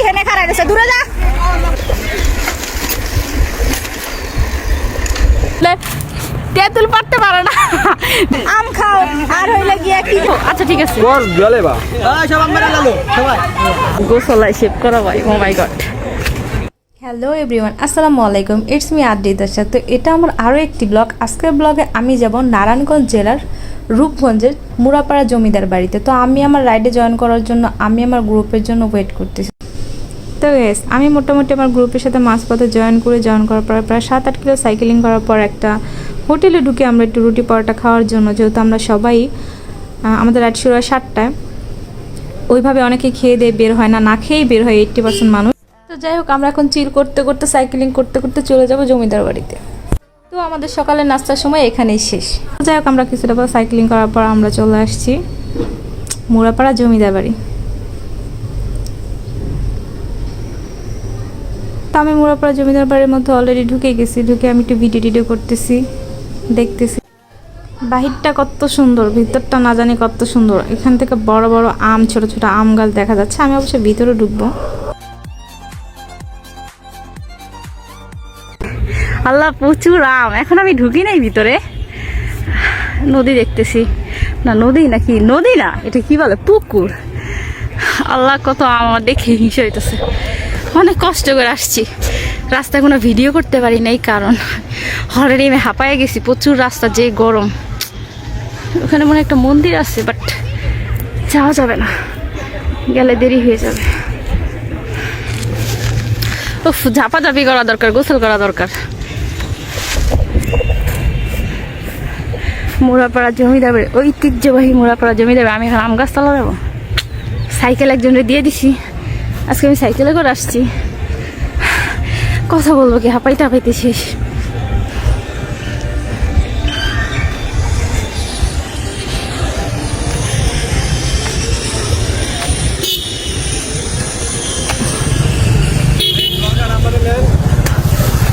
হেনে খারাপ গেছে, দূরে যা। তেঁতুল পারতে পারে না, আম খাও আর হইলে গিয়া কি। আচ্ছা ঠিক আছে, গোসলাই শেভ করা ভাই। ও মাই গড। হ্যালো এভরিওয়ান, আসসালামু আলাইকুম, ইটস মি আড্ডি দর্শক। তো এটা আমার আরও একটি ব্লগ। আজকের ব্লগে আমি যাব নারায়ণগঞ্জ জেলার রূপগঞ্জের মুরাপাড়া জমিদার বাড়িতে। তো আমি আমার রাইডে জয়েন করার জন্য আমি আমার গ্রুপের জন্য ওয়েট করতেছি। তো ইয়েস, আমি মোটামুটি আমার গ্রুপের সাথে মাঝপথে জয়েন করার পর প্রায় 7-8 কিলো সাইকেলিং করার পর একটা হোটেলে ঢুকে আমরা একটু রুটি পরোটা খাওয়ার জন্য, যেহেতু আমরা সবাই আমাদের রাইড শুরু হয় 7টায়, ওইভাবে অনেকে খেয়ে দিয়ে বের হয় না, না খেয়েই বের হয় 80% মানুষ। তো যাই হোক, আমরা এখন চিল করতে করতে সাইকেলিং করতে করতে চলে যাব জমিদার বাড়িতে। তো আমাদের সকালের নাস্তার সময় এখানেই শেষ। যাই হোক, আমরা কিছুটা পর সাইকেলিং করার পর আমরা চলে আসছি মুরাপাড়া জমিদার বাড়ি। তো আমি মুরাপাড়া জমিদার বাড়ির মধ্যে অলরেডি ঢুকে গেছি। ঢুকে আমি একটু ভিডিও করতেছি, দেখতেছি বাহিরটা কত সুন্দর, ভিতরটা না জানি কত সুন্দর। এখান থেকে বড় বড় আম, ছোট ছোট আম গাছ দেখা যাচ্ছে। আমি অবশ্যই ভিতরে ঢুকবো। আল্লাহ, প্রচুর আম। এখন আমি ঢুকি নাই ভিতরে, নদী দেখতেছি। না নদী নাকি, নদী না, এটা কি বলে, পুকুর। আল্লাহ, কত আম আমার দেখে হিংসা হইতেছে। অনেক কষ্ট করে আসছি, রাস্তায় কোনো ভিডিও করতে পারি নাই, কারণ অলরেডি আমি হাঁপায়ে গেছি। প্রচুর রাস্তা, যে গরম। ওখানে মনে একটা মন্দির আছে, বাট যাওয়া যাবে না, গেলে দেরি হয়ে যাবে। উফ, ঝাপাঝাপি করা দরকার, গোসল করা দরকার। মুরাপাড়া জমিদার বাড়ি, ঐতিহ্যবাহী মুরাপাড়া জমিদার বাড়ি। আমি এখন আম গাছ তলা যাবো। সাইকেল একজনের দিয়ে দিছি, আজকে আমি সাইকেলে করে আসছি। কথা বলবো কি, হাঁপাইতে হাঁপাইতে শেষ।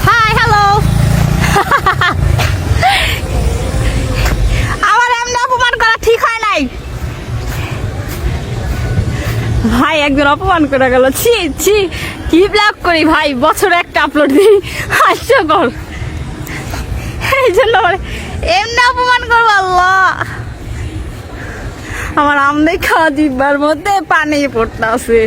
Hi, hello. আমার এমনি অপমান করা ঠিক হয় নাই ভাই, একজন অপমান করে গেল। ছি ছি, কি ব্লগ করি ভাই, বছরে একটা আপলোড দিই, হাস্যকর। এই জন্য এমনি অপমান করবো? আল্লাহ, আমার আম দেখা জিব্বার মধ্যে পানি পড়তে আছে।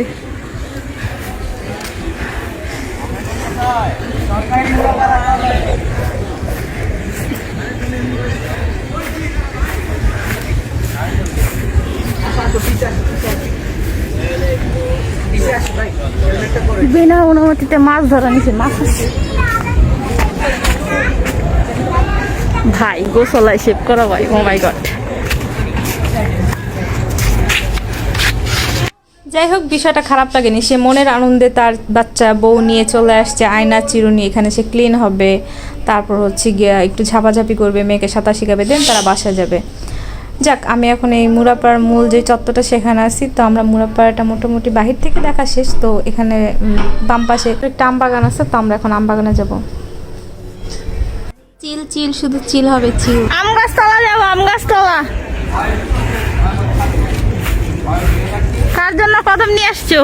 বিনা অনুমতিতে মাছ ধরা নিছে, মাছ ভাই। গোসলাই শেভ করা ভাই। ও মাই গড। যাই হোক, বিষয়টা খারাপ লাগেনি। সে মনের আনন্দে তার বাচ্চা বউ নিয়ে চলে আসছে, আয়না চিরুনি, এখানে সে ক্লিন হবে, তারপর হচ্ছে গিয়া একটু ঝাপাঝাপি করবে, মেয়েকে সাঁতার শিখাবে, দেন তারা বাসা যাবে। যাক, আমি এখন এই মুরাপাড়ার মূল যে চত্বরটা সেখানে আছি। তো আমরা মুরাপাড়াটা মোটামুটি বাহির থেকে দেখা শেষ। তো এখানে বাম পাশে একটা আম বাগান আছে, তো আমরা এখন আম বাগানে যাব। চিল চিল, শুধু চিল হবে, চিল। আম গাছ তলা যাবো, আম গাছ তলা। কার জন্য কদম নিয়ে আসছো?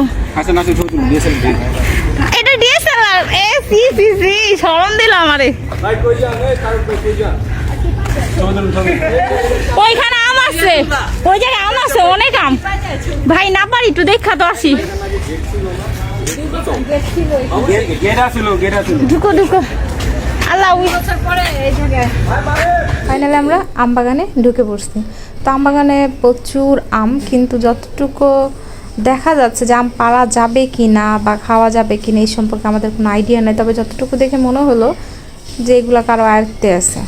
এটা ডিএসএলআর। এ সি সি সি, শরম দিল আমারে। ওইখানে আম আছে, ওই জায়গায় আম আছে, অনেক আম। ভাই না পারি, একটু দেখা তো আসি। ঢুকো ঢুকো। আল্লাহ, ফাইনালি আমরা আম বাগানে ঢুকে পড়ছি। তো আম বাগানে প্রচুর আম, কিন্তু যতটুকু দেখা যাচ্ছে যে আম পাড়া যাবে কি না বা খাওয়া যাবে কি না এই সম্পর্কে আমাদের কোনো আইডিয়া নেই। তবে যতটুকু দেখে মনে হলো যে এগুলো কারো আয়ত্তে আছে।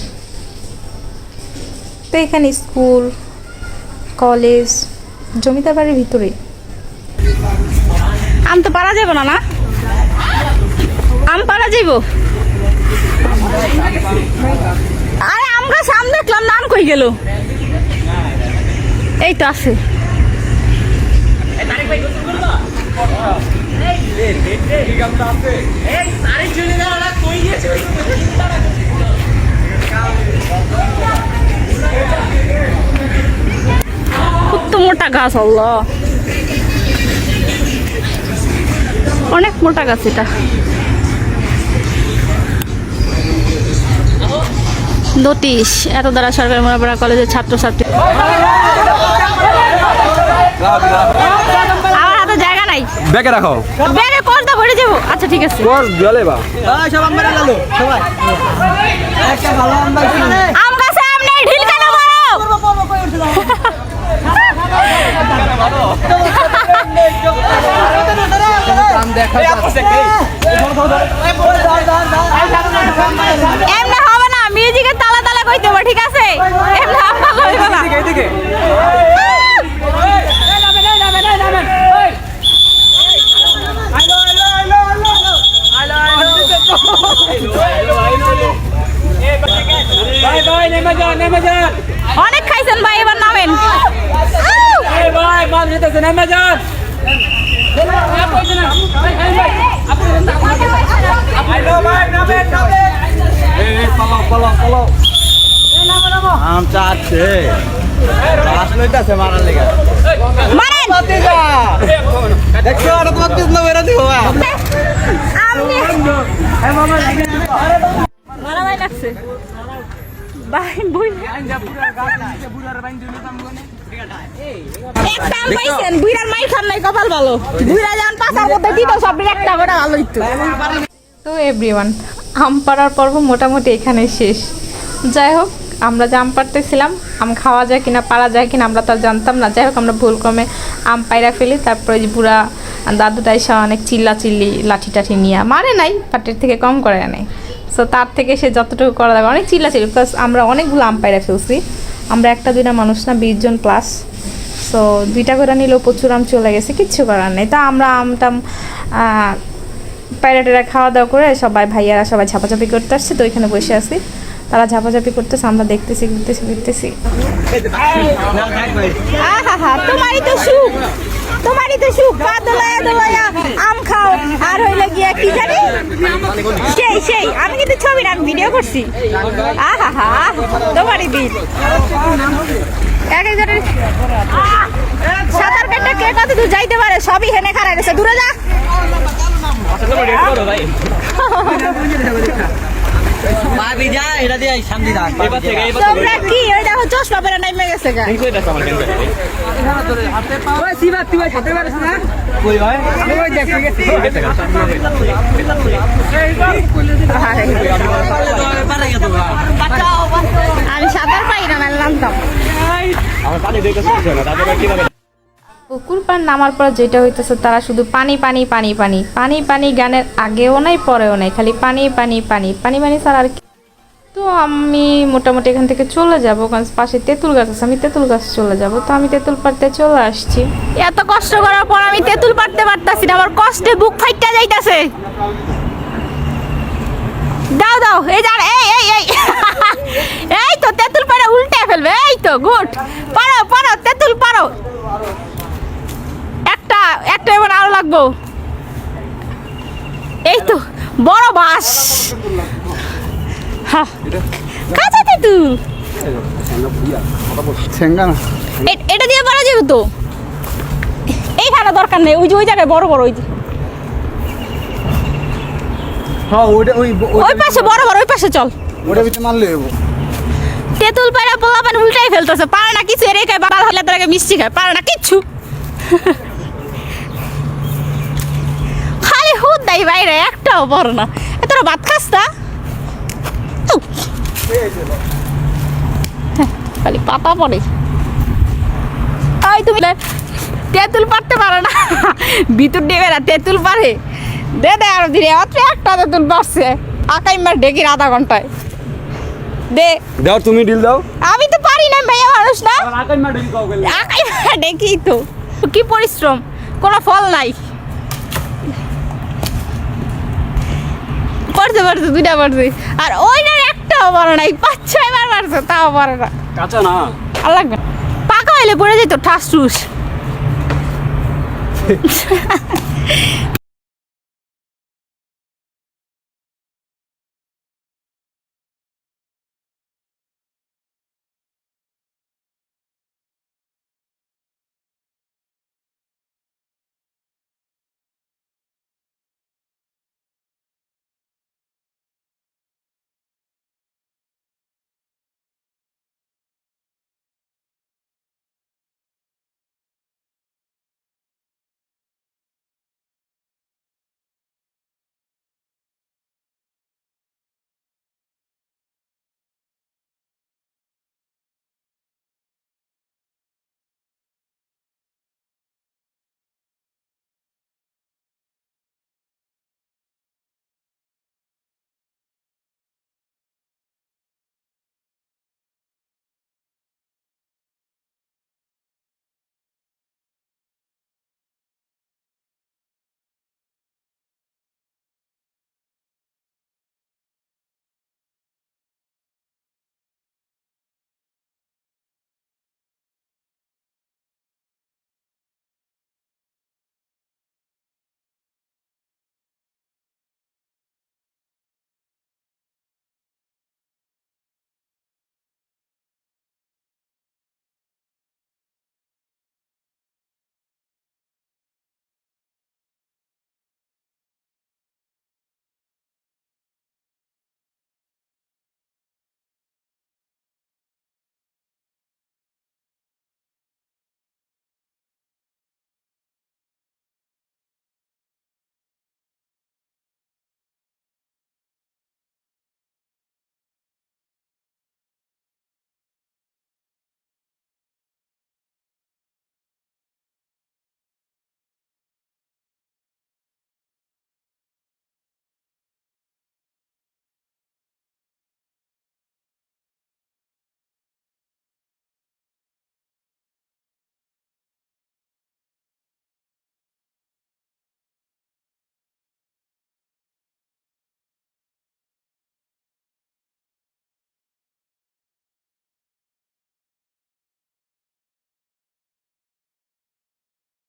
তো এখানে স্কুল, কলেজ, জমিদার বাড়ির ভিতরেই। আম তো পারা যাবো না, না আম পারা যাইব। আরে আম গাছ আম দেখলাম, নাম কই গেল? এই তো আছে। কত মোটা গাছ, আল্লাহ। অনেক মোটা গাছ এটা। নোটিশ, এত দ্বারা সরকারি মুরাপাড়া কলেজের ছাত্রছাত্রী। আমার হাতে জায়গা নাই, ব্যাগে রাখো। ব্যাগে কোর্সটা ভরে যাবো। আচ্ছা ঠিক আছে। কোর্স গেলে বা সব আমরা গেল সবাই একটা ভালো আমরা আম গাছে আম নেই, ঢিল কেন মারো? এমনি হবে না, মিউজিকের তালা তালা কইতে হবে, ঠিক আছে? এমনি আম ভালো হইবে না। অনেক খাইছেন ভাই, এবার নামেন। আম চাচ্ছে আসলে হইতাছে মারার লেগে মারেন। দেখছো আর তোমার কিছু না বেরা দিও মারা ভাই লাগছে ভাই, বুই একটা আম পাইছেন, বুইরার মাই খান নাই, কপাল ভালো। বুইরা যান পাশার মধ্যে দিত সব একটা বড় ভালো হইতো। তো এভরিওয়ান, আম পাড়ার পর্ব মোটামুটি এখানে শেষ। যাই হোক, আমরা যে আম পাড়তেছিলাম, আম খাওয়া যায় কিনা পাড়া যায় কিনা আমরা তো আর জানতাম না। যাই হোক, আমরা ভুলক্রমে আম পায়রা ফেলি। তারপরে যে বুড়া দাদুটাই সে অনেক চিল্লি লাঠি টাঠি নিয়ে মারে নাই, পাটের থেকে কম করে নেয়। সো তার থেকে সে যতটুকু করা লাগে অনেক চিল্লি, প্লাস আমরা অনেকগুলো আম পায়রা ফেলছি। আমরা একটা দুইটা মানুষ না, 20 জন প্লাস। সো 2টা করে নিলেও প্রচুর আম চলে গেছে, কিচ্ছু করার নেই। তা আমরা আমটাম পায়রাটেরা খাওয়া দাওয়া করে সবাই ভাইয়ারা সবাই ঝাপাঝাপি করতে আসছে। তো ওইখানে বসে আছি, তারা ঝাপাঝাপি করতেছে, আমরা দেখতেছি, ঘুরতেছি। আহা, তোমারই তো সুখ, তোমারই তো সুখ। পা দোলায়া দোলায়া আম খাও, আর হইলে গিয়া কি জানি সেই আমি কিন্তু ছবি না, আমি ভিডিও করছি। আহা, তোমারই দিন। এক একজনের সাঁতার কাটতে কে কত দূর যাইতে পারে, সবই হেনে খারাপ গেছে। দূরে যা। ভাবি যা এটা দিয়ে শান্তি দাও তোমরা কি ওই দেখো চশমা পরে নাইমে গেছে গা। ওই সিবা তুই খেতে পারিস না কই ভাই আমি ওই দেখতে গেছি আমি সাঁতার পাই না, নামতাম। আমার পানি দেখে শুনছে না, তারপরে কিভাবে পুকুর পার নামার পর যেটা হইতেছে, তারা শুধু পানি পানি পানি পানি পানি পানি গানের আগেও নাই পরেও নাই, খালি পানি পানি পানি পানি পানি ছাড়া আর কি। তো আমি মোটামুটি এখান থেকে চলে যাবো, কারণ পাশে তেঁতুল গাছ আছে, আমি তেঁতুল গাছ চলে যাব। তো আমি তেঁতুল পাড়তে চলে আসছি। এত কষ্ট করার পর আমি তেঁতুল পাড়তে পারতাছি না, আমার কষ্টে বুক ফাইটা যাইতাছে। দাও এই যার এই তো তেঁতুল পাড়া উল্টে ফেলবে। এই তো গুড, পারো তেঁতুল পারো। একটা এবার আরো লাগবো। এই তো বড় বাস, কাঁচা তেঁতুল। এটা দিয়ে পারা যাবে তো, এইখানে দরকার নেই। ওই জায়গায় বড় ওই যে হ্যাঁ ওই পাশে বড় ওই পাশে চল। ওটা ভিতরে মারলে হবে তেঁতুল পায়রা পোলা পানি উল্টাই ফেলতেছে, পারে না কিছু। এর খায় বাল হলে তার আগে মিষ্টি খায়, পারে না কিচ্ছু। খালি হুদ দেয় বাইরে, একটাও বড় না। তোরা ভাত খাস না, খালি পাতা পড়ে। ওই তুমি তেঁতুল পারতে পারো না, ভিতর দেবে না তেঁতুল পারে। দে আরো ধীরে, মাত্র একটা তেঁতুল পারছে। আকাই মার ডেকির আধা ঘন্টায় দে। দাও, তুমি ডিল দাও। আমি তো পারি না, ভাইয়া মানুষ না। আকাই মার ডেকি তো কি পরিশ্রম, কোনো ফল নাই। পড়তে 2টা পড়ছে, আর ওইটার একটাও বড় নাই। 5-6 বার মারছে, তাও বড় না। কাঁচা না, আর লাগবে না, পাকা হইলে পড়ে যেত ঠাস টুস।